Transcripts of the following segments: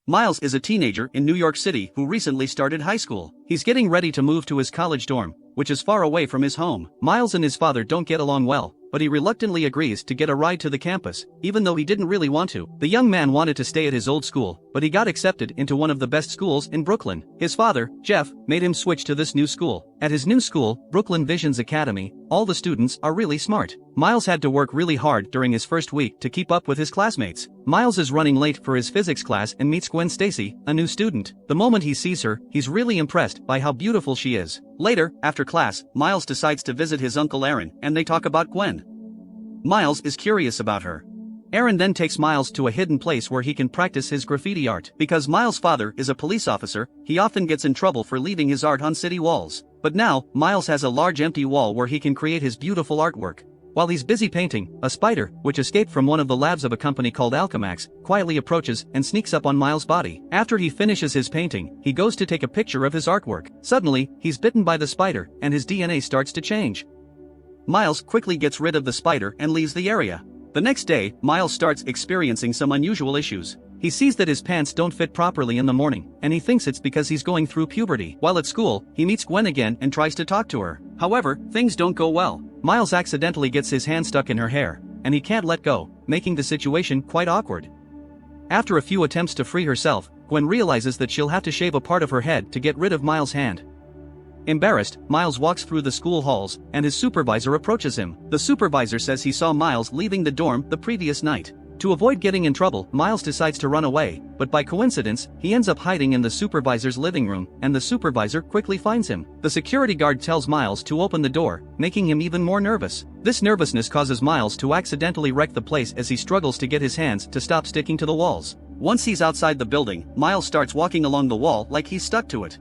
Miles is a teenager in New York City who recently started high school. He's getting ready to move to his college dorm, which is far away from his home. Miles and his father don't get along well, but he reluctantly agrees to get a ride to the campus, even though he didn't really want to. The young man wanted to stay at his old school, but he got accepted into one of the best schools in Brooklyn. His father, Jeff, made him switch to this new school. At his new school, Brooklyn Visions Academy, all the students are really smart. Miles had to work really hard during his first week to keep up with his classmates. Miles is running late for his physics class and meets Gwen Stacy, a new student. The moment he sees her, he's really impressed by how beautiful she is. Later, after class, Miles decides to visit his uncle Aaron, and they talk about Gwen. Miles is curious about her. Aaron then takes Miles to a hidden place where he can practice his graffiti art. Because Miles' father is a police officer, he often gets in trouble for leaving his art on city walls. But now, Miles has a large empty wall where he can create his beautiful artwork. While he's busy painting, a spider, which escaped from one of the labs of a company called Alchemax, quietly approaches and sneaks up on Miles' body. After he finishes his painting, he goes to take a picture of his artwork. Suddenly, he's bitten by the spider, and his DNA starts to change. Miles quickly gets rid of the spider and leaves the area. The next day, Miles starts experiencing some unusual issues. He sees that his pants don't fit properly in the morning, and he thinks it's because he's going through puberty. While at school, he meets Gwen again and tries to talk to her. However, things don't go well. Miles accidentally gets his hand stuck in her hair, and he can't let go, making the situation quite awkward. After a few attempts to free herself, Gwen realizes that she'll have to shave a part of her head to get rid of Miles' hand. Embarrassed, Miles walks through the school halls, and his supervisor approaches him. The supervisor says he saw Miles leaving the dorm the previous night. To avoid getting in trouble, Miles decides to run away, but by coincidence, he ends up hiding in the supervisor's living room, and the supervisor quickly finds him. The security guard tells Miles to open the door, making him even more nervous. This nervousness causes Miles to accidentally wreck the place as he struggles to get his hands to stop sticking to the walls. Once he's outside the building, Miles starts walking along the wall like he's stuck to it.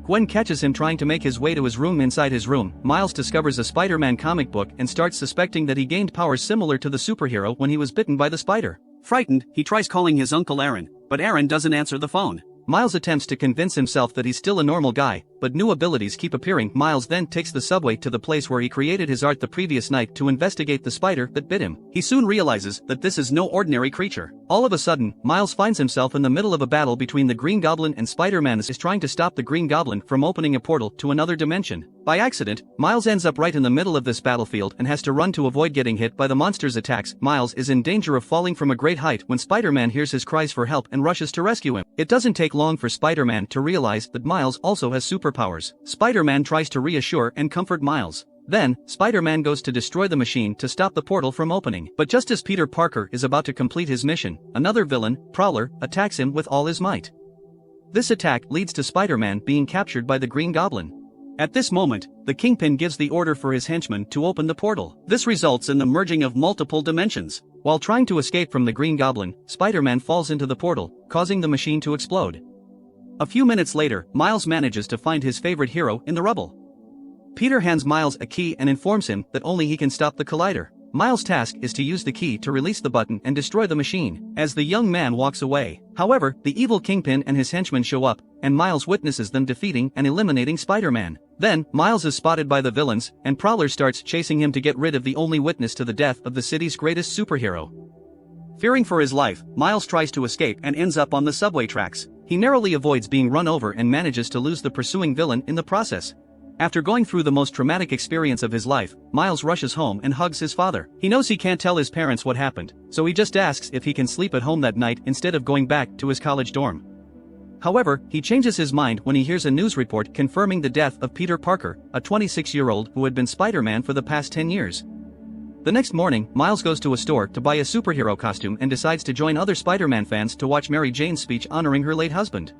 Gwen catches him trying to make his way to his room. Inside his room, Miles discovers a Spider-Man comic book and starts suspecting that he gained powers similar to the superhero when he was bitten by the spider. Frightened, he tries calling his uncle Aaron, but Aaron doesn't answer the phone. Miles attempts to convince himself that he's still a normal guy, but new abilities keep appearing. Miles then takes the subway to the place where he created his art the previous night to investigate the spider that bit him. He soon realizes that this is no ordinary creature. All of a sudden, Miles finds himself in the middle of a battle between the Green Goblin and Spider-Man is trying to stop the Green Goblin from opening a portal to another dimension. By accident, Miles ends up right in the middle of this battlefield and has to run to avoid getting hit by the monster's attacks. Miles is in danger of falling from a great height when Spider-Man hears his cries for help and rushes to rescue him. It doesn't take long for Spider-Man to realize that Miles also has superpowers. Spider-Man tries to reassure and comfort Miles. Then, Spider-Man goes to destroy the machine to stop the portal from opening. But just as Peter Parker is about to complete his mission, another villain, Prowler, attacks him with all his might. This attack leads to Spider-Man being captured by the Green Goblin. At this moment, the Kingpin gives the order for his henchmen to open the portal. This results in the merging of multiple dimensions. While trying to escape from the Green Goblin, Spider-Man falls into the portal, causing the machine to explode. A few minutes later, Miles manages to find his favorite hero in the rubble. Peter hands Miles a key and informs him that only he can stop the collider. Miles' task is to use the key to release the button and destroy the machine. As the young man walks away, however, the evil Kingpin and his henchmen show up, and Miles witnesses them defeating and eliminating Spider-Man. Then, Miles is spotted by the villains, and Prowler starts chasing him to get rid of the only witness to the death of the city's greatest superhero. Fearing for his life, Miles tries to escape and ends up on the subway tracks. He narrowly avoids being run over and manages to lose the pursuing villain in the process. After going through the most traumatic experience of his life, Miles rushes home and hugs his father. He knows he can't tell his parents what happened, so he just asks if he can sleep at home that night instead of going back to his college dorm. However, he changes his mind when he hears a news report confirming the death of Peter Parker, a 26-year-old who had been Spider-Man for the past 10 years. The next morning, Miles goes to a store to buy a superhero costume and decides to join other Spider-Man fans to watch Mary Jane's speech honoring her late husband.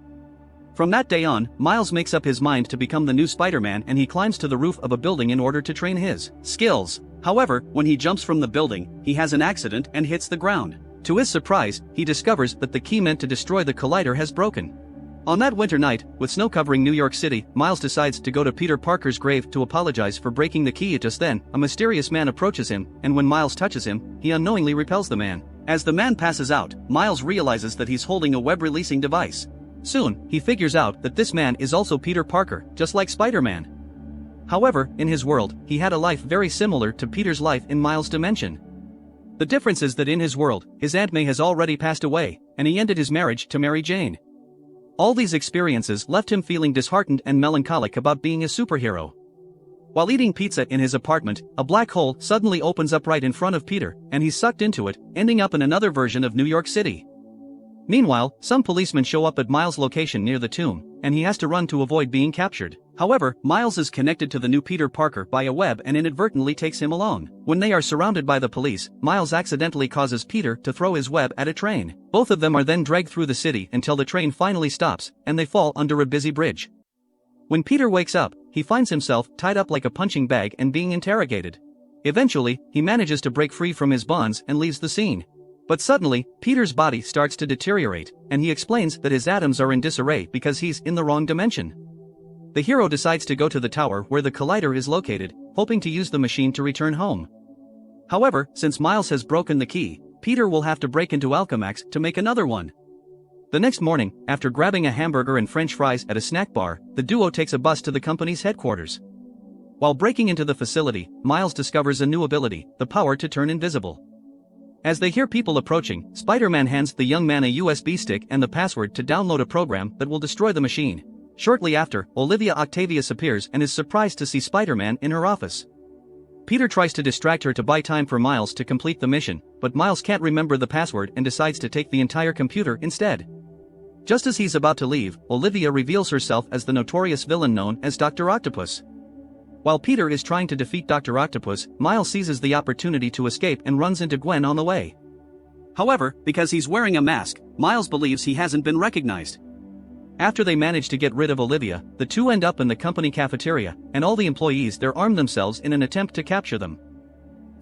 From that day on, Miles makes up his mind to become the new Spider-Man, and he climbs to the roof of a building in order to train his skills. However, when he jumps from the building, he has an accident and hits the ground. To his surprise, he discovers that the key meant to destroy the collider has broken. On that winter night, with snow covering New York City, Miles decides to go to Peter Parker's grave to apologize for breaking the key. Just then, a mysterious man approaches him, and when Miles touches him, he unknowingly repels the man. As the man passes out, Miles realizes that he's holding a web-releasing device. Soon, he figures out that this man is also Peter Parker, just like Spider-Man. However, in his world, he had a life very similar to Peter's life in Miles' dimension. The difference is that in his world, his Aunt May has already passed away, and he ended his marriage to Mary Jane. All these experiences left him feeling disheartened and melancholic about being a superhero. While eating pizza in his apartment, a black hole suddenly opens up right in front of Peter, and he's sucked into it, ending up in another version of New York City. Meanwhile, some policemen show up at Miles' location near the tomb, and he has to run to avoid being captured. However, Miles is connected to the new Peter Parker by a web and inadvertently takes him along. When they are surrounded by the police, Miles accidentally causes Peter to throw his web at a train. Both of them are then dragged through the city until the train finally stops, and they fall under a busy bridge. When Peter wakes up, he finds himself tied up like a punching bag and being interrogated. Eventually, he manages to break free from his bonds and leaves the scene. But suddenly, Peter's body starts to deteriorate, and he explains that his atoms are in disarray because he's in the wrong dimension. The hero decides to go to the tower where the collider is located, hoping to use the machine to return home. However, since Miles has broken the key, Peter will have to break into Alchemax to make another one. The next morning, after grabbing a hamburger and french fries at a snack bar, the duo takes a bus to the company's headquarters. While breaking into the facility, Miles discovers a new ability, the power to turn invisible. As they hear people approaching, Spider-Man hands the young man a USB stick and the password to download a program that will destroy the machine. Shortly after, Olivia Octavius appears and is surprised to see Spider-Man in her office. Peter tries to distract her to buy time for Miles to complete the mission, but Miles can't remember the password and decides to take the entire computer instead. Just as he's about to leave, Olivia reveals herself as the notorious villain known as Dr. Octopus. While Peter is trying to defeat Dr. Octopus, Miles seizes the opportunity to escape and runs into Gwen on the way. However, because he's wearing a mask, Miles believes he hasn't been recognized. After they manage to get rid of Olivia, the two end up in the company cafeteria, and all the employees there arm themselves in an attempt to capture them.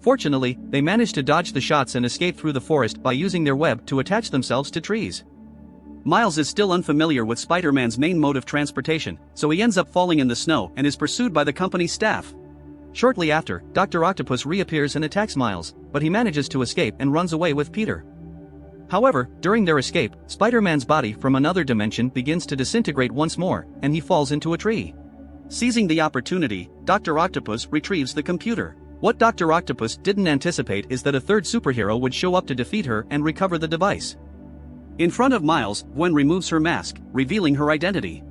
Fortunately, they manage to dodge the shots and escape through the forest by using their web to attach themselves to trees. Miles is still unfamiliar with Spider-Man's main mode of transportation, so he ends up falling in the snow and is pursued by the company's staff. Shortly after, Dr. Octopus reappears and attacks Miles, but he manages to escape and runs away with Peter. However, during their escape, Spider-Man's body from another dimension begins to disintegrate once more, and he falls into a tree. Seizing the opportunity, Dr. Octopus retrieves the computer. What Dr. Octopus didn't anticipate is that a third superhero would show up to defeat her and recover the device. In front of Miles, Gwen removes her mask, revealing her identity.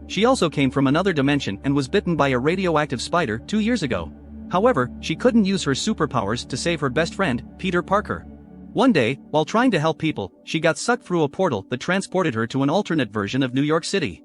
She also came from another dimension and was bitten by a radioactive spider 2 years ago. However, she couldn't use her superpowers to save her best friend, Peter Parker. One day, while trying to help people, she got sucked through a portal that transported her to an alternate version of New York City.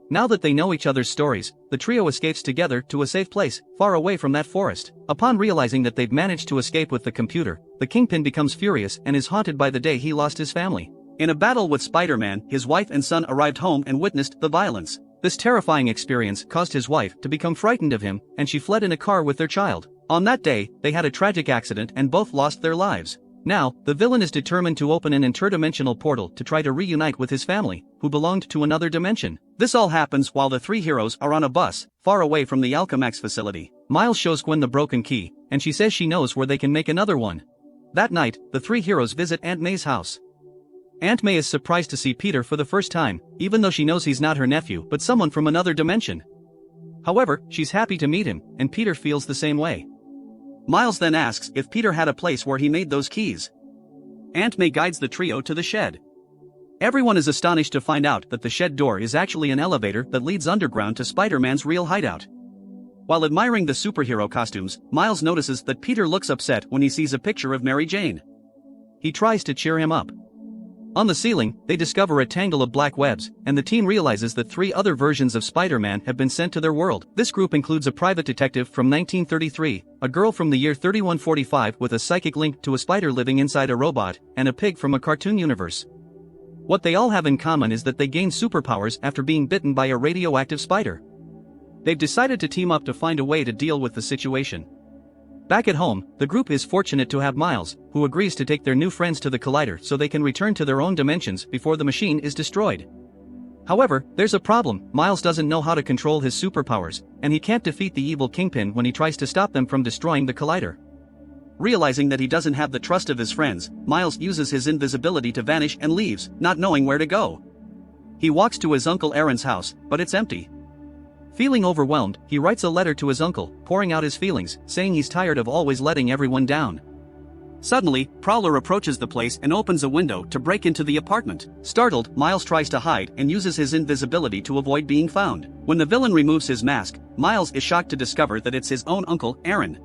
Now that they know each other's stories, the trio escapes together to a safe place, far away from that forest. Upon realizing that they've managed to escape with the computer, the Kingpin becomes furious and is haunted by the day he lost his family. In a battle with Spider-Man, his wife and son arrived home and witnessed the violence. This terrifying experience caused his wife to become frightened of him, and she fled in a car with their child. On that day, they had a tragic accident and both lost their lives. Now, the villain is determined to open an interdimensional portal to try to reunite with his family, who belonged to another dimension. This all happens while the three heroes are on a bus, far away from the Alchemax facility. Miles shows Gwen the broken key, and she says she knows where they can make another one. That night, the three heroes visit Aunt May's house. Aunt May is surprised to see Peter for the first time, even though she knows he's not her nephew but someone from another dimension. However, she's happy to meet him, and Peter feels the same way. Miles then asks if Peter had a place where he made those keys. Aunt May guides the trio to the shed. Everyone is astonished to find out that the shed door is actually an elevator that leads underground to Spider-Man's real hideout. While admiring the superhero costumes, Miles notices that Peter looks upset when he sees a picture of Mary Jane. He tries to cheer him up. On the ceiling, they discover a tangle of black webs, and the team realizes that 3 other versions of Spider-Man have been sent to their world. This group includes a private detective from 1933, a girl from the year 3145 with a psychic link to a spider living inside a robot, and a pig from a cartoon universe. What they all have in common is that they gain superpowers after being bitten by a radioactive spider. They've decided to team up to find a way to deal with the situation. Back at home, the group is fortunate to have Miles, who agrees to take their new friends to the collider so they can return to their own dimensions before the machine is destroyed. However, there's a problem. Miles doesn't know how to control his superpowers, and he can't defeat the evil Kingpin when he tries to stop them from destroying the collider. Realizing that he doesn't have the trust of his friends, Miles uses his invisibility to vanish and leaves, not knowing where to go. He walks to his Uncle Aaron's house, but it's empty. Feeling overwhelmed, he writes a letter to his uncle, pouring out his feelings, saying he's tired of always letting everyone down. Suddenly, Prowler approaches the place and opens a window to break into the apartment. Startled, Miles tries to hide and uses his invisibility to avoid being found. When the villain removes his mask, Miles is shocked to discover that it's his own uncle, Aaron.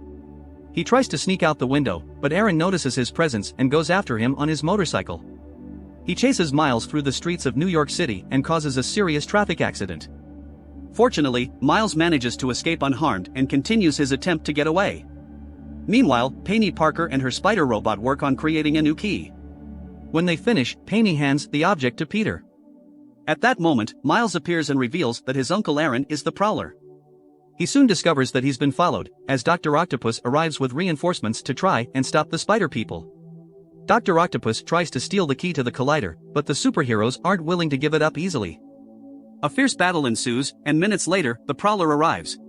He tries to sneak out the window, but Aaron notices his presence and goes after him on his motorcycle. He chases Miles through the streets of New York City and causes a serious traffic accident. Fortunately, Miles manages to escape unharmed and continues his attempt to get away. Meanwhile, Penny Parker and her spider robot work on creating a new key. When they finish, Penny hands the object to Peter. At that moment, Miles appears and reveals that his uncle Aaron is the Prowler. He soon discovers that he's been followed, as Dr. Octopus arrives with reinforcements to try and stop the spider people. Dr. Octopus tries to steal the key to the collider, but the superheroes aren't willing to give it up easily. A fierce battle ensues, and minutes later, the Prowler arrives.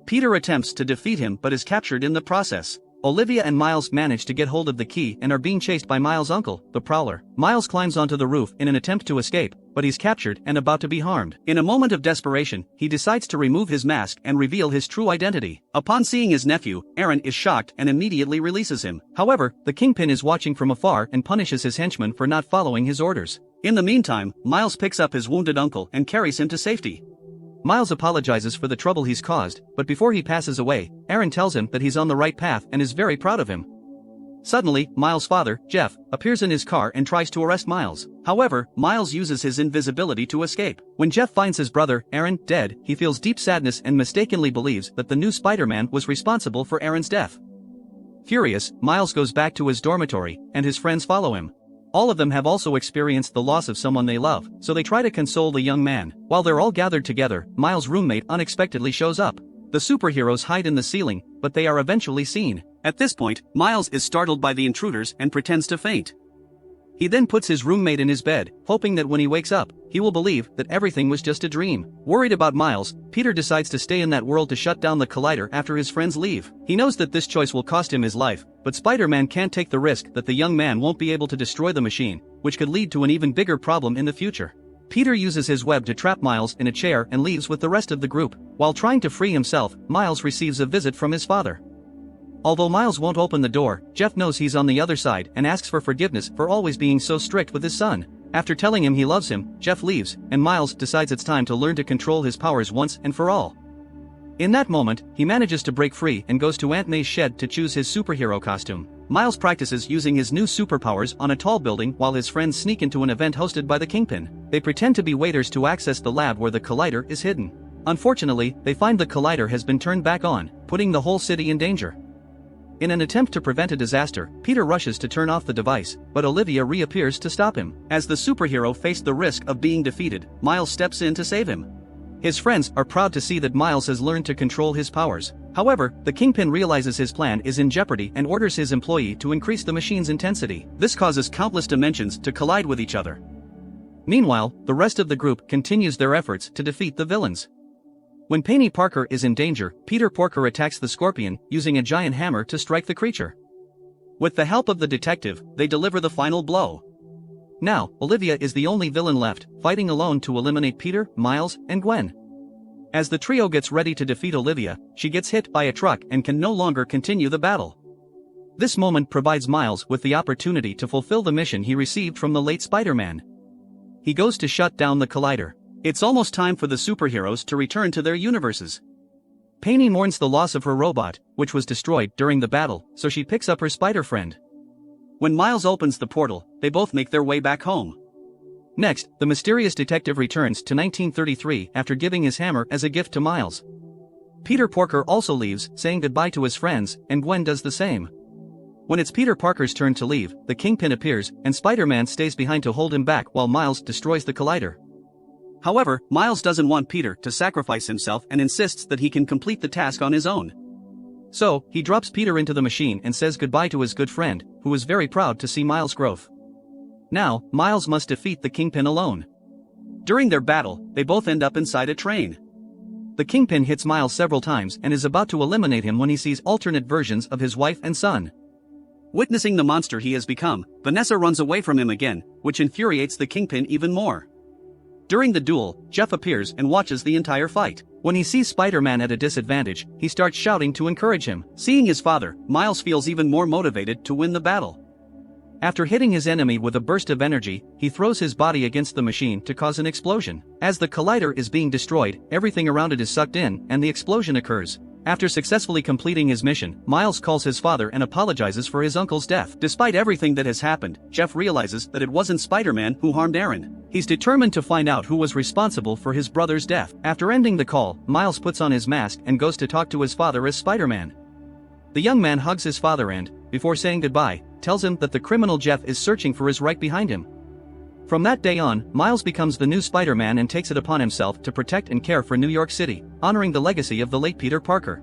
Peter attempts to defeat him but is captured in the process. Olivia and Miles manage to get hold of the key and are being chased by Miles' uncle, the Prowler. Miles climbs onto the roof in an attempt to escape, but he's captured and about to be harmed. In a moment of desperation, he decides to remove his mask and reveal his true identity. Upon seeing his nephew, Aaron is shocked and immediately releases him. However, the Kingpin is watching from afar and punishes his henchmen for not following his orders. In the meantime, Miles picks up his wounded uncle and carries him to safety. Miles apologizes for the trouble he's caused, but before he passes away, Aaron tells him that he's on the right path and is very proud of him. Suddenly, Miles' father, Jeff, appears in his car and tries to arrest Miles. However, Miles uses his invisibility to escape. When Jeff finds his brother, Aaron, dead, he feels deep sadness and mistakenly believes that the new Spider-Man was responsible for Aaron's death. Furious, Miles goes back to his dormitory, and his friends follow him. All of them have also experienced the loss of someone they love, so they try to console the young man. While they're all gathered together, Miles' roommate unexpectedly shows up. The superheroes hide in the ceiling, but they are eventually seen. At this point, Miles is startled by the intruders and pretends to faint. He then puts his roommate in his bed, hoping that when he wakes up, he will believe that everything was just a dream. Worried about Miles, Peter decides to stay in that world to shut down the collider after his friends leave. He knows that this choice will cost him his life, but Spider-Man can't take the risk that the young man won't be able to destroy the machine, which could lead to an even bigger problem in the future. Peter uses his web to trap Miles in a chair and leaves with the rest of the group. While trying to free himself, Miles receives a visit from his father. Although Miles won't open the door, Jeff knows he's on the other side and asks for forgiveness for always being so strict with his son. After telling him he loves him, Jeff leaves, and Miles decides it's time to learn to control his powers once and for all. In that moment, he manages to break free and goes to Aunt May's shed to choose his superhero costume. Miles practices using his new superpowers on a tall building while his friends sneak into an event hosted by the Kingpin. They pretend to be waiters to access the lab where the collider is hidden. Unfortunately, they find the collider has been turned back on, putting the whole city in danger. In an attempt to prevent a disaster, Peter rushes to turn off the device, but Olivia reappears to stop him. As the superhero faced the risk of being defeated, Miles steps in to save him. His friends are proud to see that Miles has learned to control his powers. However, the Kingpin realizes his plan is in jeopardy and orders his employee to increase the machine's intensity. This causes countless dimensions to collide with each other. Meanwhile, the rest of the group continues their efforts to defeat the villains. When Penny Parker is in danger, Peter Porker attacks the Scorpion, using a giant hammer to strike the creature. With the help of the detective, they deliver the final blow. Now, Olivia is the only villain left, fighting alone to eliminate Peter, Miles, and Gwen. As the trio gets ready to defeat Olivia, she gets hit by a truck and can no longer continue the battle. This moment provides Miles with the opportunity to fulfill the mission he received from the late Spider-Man. He goes to shut down the collider. It's almost time for the superheroes to return to their universes. Penny mourns the loss of her robot, which was destroyed during the battle, so she picks up her spider friend. When Miles opens the portal, they both make their way back home. Next, the mysterious detective returns to 1933 after giving his hammer as a gift to Miles. Peter Porker also leaves, saying goodbye to his friends, and Gwen does the same. When it's Peter Parker's turn to leave, the Kingpin appears, and Spider-Man stays behind to hold him back while Miles destroys the collider. However, Miles doesn't want Peter to sacrifice himself and insists that he can complete the task on his own. So, he drops Peter into the machine and says goodbye to his good friend, who is very proud to see Miles' growth. Now, Miles must defeat the Kingpin alone. During their battle, they both end up inside a train. The Kingpin hits Miles several times and is about to eliminate him when he sees alternate versions of his wife and son. Witnessing the monster he has become, Vanessa runs away from him again, which infuriates the Kingpin even more. During the duel, Jeff appears and watches the entire fight. When he sees Spider-Man at a disadvantage, he starts shouting to encourage him. Seeing his father, Miles feels even more motivated to win the battle. After hitting his enemy with a burst of energy, he throws his body against the machine to cause an explosion. As the collider is being destroyed, everything around it is sucked in, and the explosion occurs. After successfully completing his mission, Miles calls his father and apologizes for his uncle's death. Despite everything that has happened, Jeff realizes that it wasn't Spider-Man who harmed Aaron. He's determined to find out who was responsible for his brother's death. After ending the call, Miles puts on his mask and goes to talk to his father as Spider-Man. The young man hugs his father and, before saying goodbye, tells him that the criminal Jeff is searching for is right behind him. From that day on, Miles becomes the new Spider-Man and takes it upon himself to protect and care for New York City, honoring the legacy of the late Peter Parker.